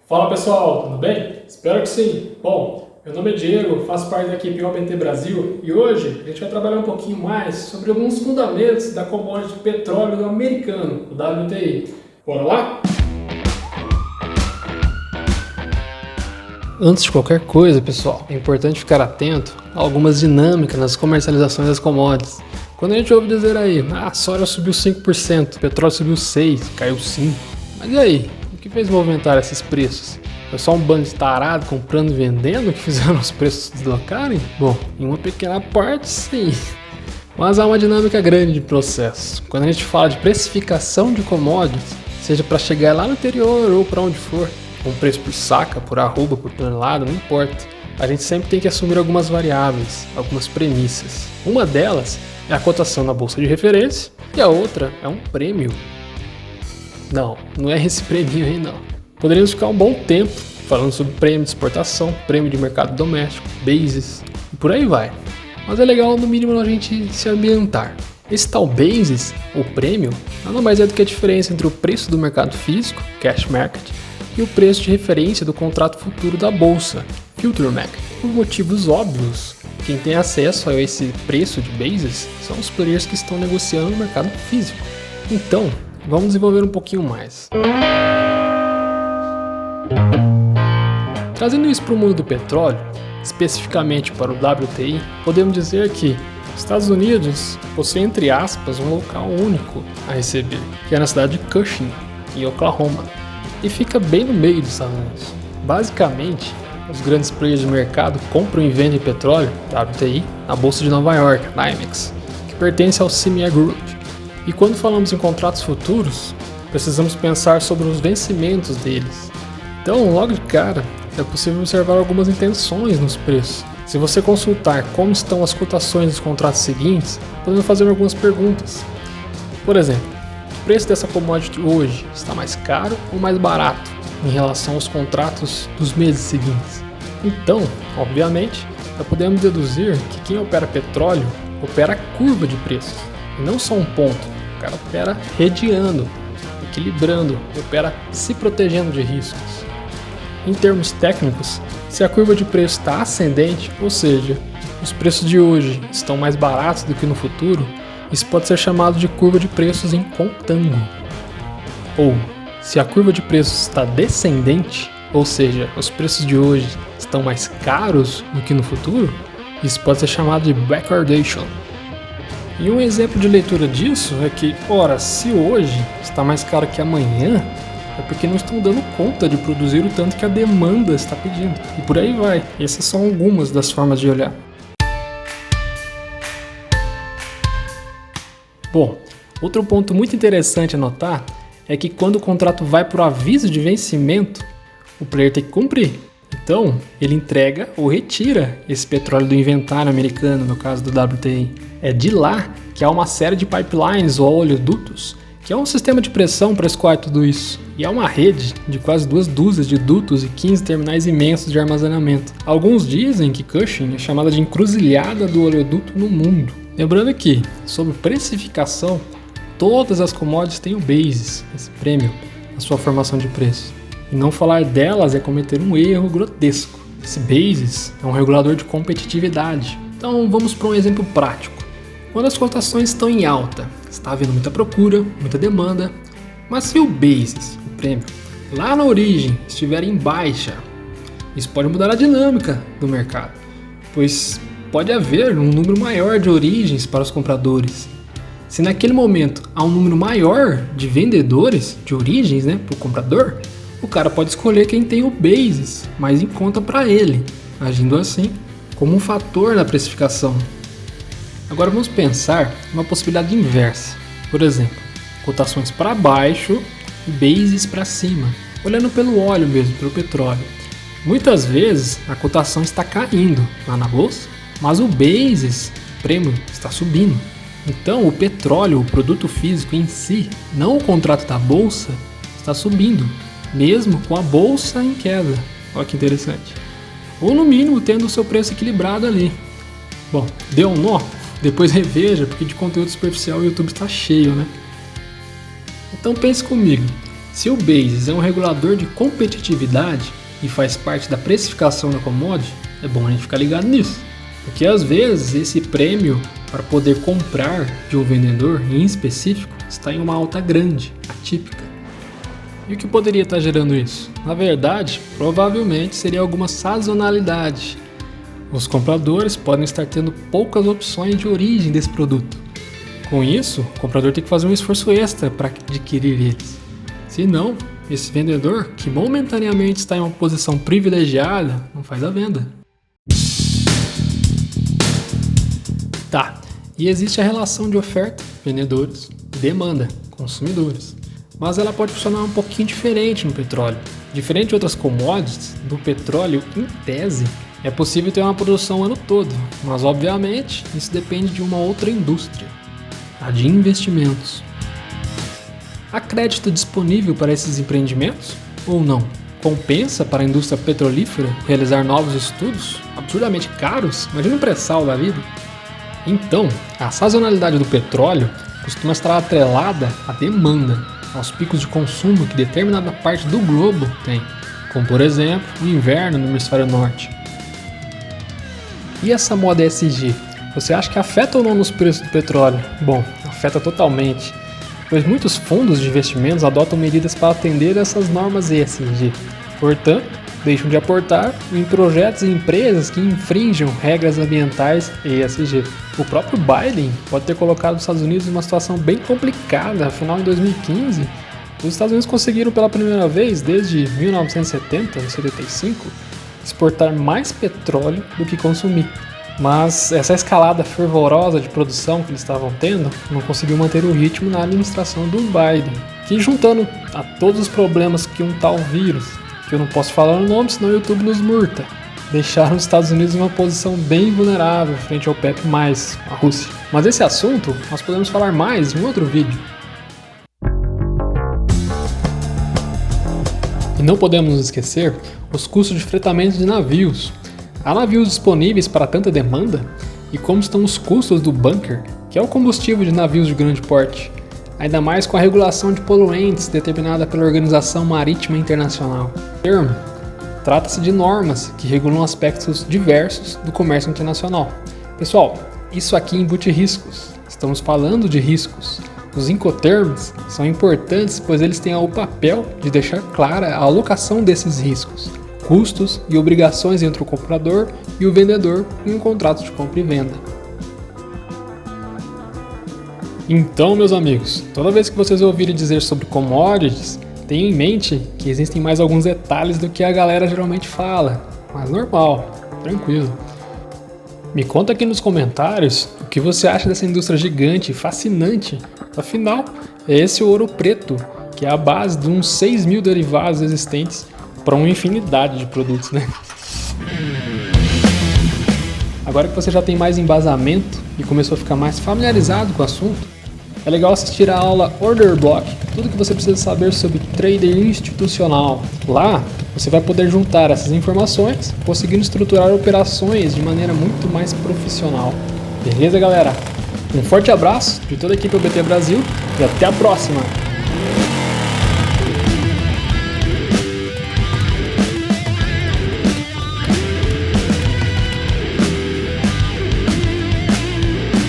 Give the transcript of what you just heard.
Fala pessoal, tudo bem? Espero que sim. Bom, meu nome é Diego, faço parte da equipe OBT Brasil e hoje a gente vai trabalhar um pouquinho mais sobre alguns fundamentos da commodity petróleo americano, o WTI. Bora lá? Antes de qualquer coisa, pessoal, é importante ficar atento a algumas dinâmicas nas comercializações das commodities. Quando a gente ouve dizer aí, a soja subiu 5%, o petróleo subiu 6%, caiu 5%. Mas e aí? O que fez movimentar esses preços? Foi só um bando de tarado comprando e vendendo que fizeram os preços deslocarem? Bom, em uma pequena parte, sim. Mas há uma dinâmica grande de processo. Quando a gente fala de precificação de commodities, seja para chegar lá no interior ou para onde for, um preço por saca, por arroba, por tonelada, não importa. A gente sempre tem que assumir algumas variáveis, algumas premissas. Uma delas é a cotação na bolsa de referência e a outra é um prêmio. Não é esse prêmio aí não. Poderíamos ficar um bom tempo falando sobre prêmio de exportação, prêmio de mercado doméstico, bases e por aí vai. Mas é legal no mínimo a gente se ambientar. Esse tal basis, ou prêmio, nada mais é do que a diferença entre o preço do mercado físico, cash market, e o preço de referência do contrato futuro da bolsa, Future Market. Por motivos óbvios, quem tem acesso a esse preço de basis são os players que estão negociando no mercado físico. Então, vamos desenvolver um pouquinho mais. Trazendo isso para o mundo do petróleo, especificamente para o WTI, podemos dizer que os Estados Unidos possuem, entre aspas, um local único a receber, que é na cidade de Cushing, em Oklahoma, e fica bem no meio dos Estados Unidos. Basicamente, os grandes players do mercado compram e vendem petróleo, WTI, na Bolsa de Nova York, na NYMEX, que pertence ao CME Group. E quando falamos em contratos futuros, precisamos pensar sobre os vencimentos deles. Então, logo de cara, é possível observar algumas intenções nos preços. Se você consultar como estão as cotações dos contratos seguintes, podemos fazer algumas perguntas. Por exemplo, o preço dessa commodity hoje está mais caro ou mais barato em relação aos contratos dos meses seguintes? Então, obviamente, já podemos deduzir que quem opera petróleo opera a curva de preços, e não só um ponto. O cara opera redeando, equilibrando, opera se protegendo de riscos. Em termos técnicos, se a curva de preço está ascendente, ou seja, os preços de hoje estão mais baratos do que no futuro, isso pode ser chamado de curva de preços em contango. Ou, se a curva de preços está descendente, ou seja, os preços de hoje estão mais caros do que no futuro, isso pode ser chamado de backwardation. E um exemplo de leitura disso é que, ora, se hoje está mais caro que amanhã, é porque não estão dando conta de produzir o tanto que a demanda está pedindo. E por aí vai. Essas são algumas das formas de olhar. Bom, outro ponto muito interessante a notar é que quando o contrato vai para o aviso de vencimento, o player tem que cumprir. Então, ele entrega ou retira esse petróleo do inventário americano, no caso do WTI. É de lá que há uma série de pipelines ou oleodutos, que é um sistema de pressão para escoar tudo isso. E há uma rede de quase 2 dúzias de dutos e 15 terminais imensos de armazenamento. Alguns dizem que Cushing é chamada de encruzilhada do oleoduto no mundo. Lembrando que, sobre precificação, todas as commodities têm o basis, esse prêmio, na sua formação de preço. E não falar delas é cometer um erro grotesco. Esse basis é um regulador de competitividade. Então vamos para um exemplo prático. Quando as cotações estão em alta, está havendo muita procura, muita demanda, mas se o basis, o prêmio, lá na origem estiver em baixa, isso pode mudar a dinâmica do mercado, pois pode haver um número maior de origens para os compradores. Se naquele momento há um número maior de vendedores, de origens, para o comprador, o cara pode escolher quem tem o basis mais em conta para ele, agindo assim como um fator na precificação. Agora vamos pensar uma possibilidade inversa. Por exemplo, cotações para baixo e bases para cima, olhando pelo óleo mesmo, pelo petróleo. Muitas vezes a cotação está caindo lá na bolsa, mas o basis, o prêmio, está subindo. Então o petróleo, o produto físico em si, não o contrato da bolsa, está subindo, mesmo com a bolsa em queda. Olha que interessante. Ou no mínimo tendo o seu preço equilibrado ali. Bom, deu um nó? Depois reveja, porque de conteúdo superficial o YouTube está cheio, né? Então pense comigo, Se o Basis é um regulador de competitividade e faz parte da precificação da commodity, é bom a gente ficar ligado nisso. Porque às vezes esse prêmio para poder comprar de um vendedor em específico está em uma alta grande, atípica. E o que poderia estar gerando isso? Na verdade, provavelmente seria alguma sazonalidade. Os compradores podem estar tendo poucas opções de origem desse produto. Com isso, o comprador tem que fazer um esforço extra para adquirir eles. Se não, esse vendedor, que momentaneamente está em uma posição privilegiada, não faz a venda. Tá, e existe a relação de oferta, vendedores, e demanda, consumidores. Mas ela pode funcionar um pouquinho diferente no petróleo. Diferente de outras commodities, do petróleo, em tese, é possível ter uma produção o ano todo, mas obviamente isso depende de uma outra indústria, a de investimentos. Há crédito disponível para esses empreendimentos ou não? Compensa para a indústria petrolífera realizar novos estudos absurdamente caros? Imagina um pré-sal da vida. Então, a sazonalidade do petróleo costuma estar atrelada à demanda, aos picos de consumo que determinada parte do globo tem, como por exemplo o inverno no hemisfério norte. E essa moda ESG, você acha que afeta ou não nos preços do petróleo? Bom, afeta totalmente, pois muitos fundos de investimentos adotam medidas para atender essas normas ESG. Portanto, deixam de aportar em projetos e empresas que infringam regras ambientais ESG. O próprio Biden pode ter colocado os Estados Unidos em uma situação bem complicada, afinal em 2015, os Estados Unidos conseguiram pela primeira vez, desde 1970 ou 75, exportar mais petróleo do que consumir. Mas essa escalada fervorosa de produção que eles estavam tendo não conseguiu manter o ritmo na administração do Biden, que juntando a todos os problemas que um tal vírus, que eu não posso falar o nome, senão o YouTube nos multa, deixaram os Estados Unidos em uma posição bem vulnerável frente ao OPEP+, a Rússia. Mas esse assunto nós podemos falar mais em outro vídeo. E não podemos esquecer os custos de fretamento de navios. Há navios disponíveis para tanta demanda? E como estão os custos do bunker, que é o combustível de navios de grande porte? Ainda mais com a regulação de poluentes determinada pela Organização Marítima Internacional. Termo. Trata-se de normas que regulam aspectos diversos do comércio internacional. Pessoal, isso aqui embute riscos. Estamos falando de riscos. Os incoterms são importantes pois eles têm o papel de deixar clara a alocação desses riscos, custos e obrigações entre o comprador e o vendedor em um contrato de compra e venda. Então, meus amigos, toda vez que vocês ouvirem dizer sobre commodities, tenham em mente que existem mais alguns detalhes do que a galera geralmente fala, mas normal, tranquilo. Me conta aqui nos comentários o que você acha dessa indústria gigante e fascinante. Afinal, é esse ouro preto, que é a base de uns 6.000 derivados existentes para uma infinidade de produtos, né? Agora que você já tem mais embasamento e começou a ficar mais familiarizado com o assunto, é legal assistir a aula Order Block, tudo que você precisa saber sobre trader institucional. Lá, você vai poder juntar essas informações, conseguindo estruturar operações de maneira muito mais profissional. Beleza, galera? Um forte abraço de toda a equipe OBT Brasil e até a próxima!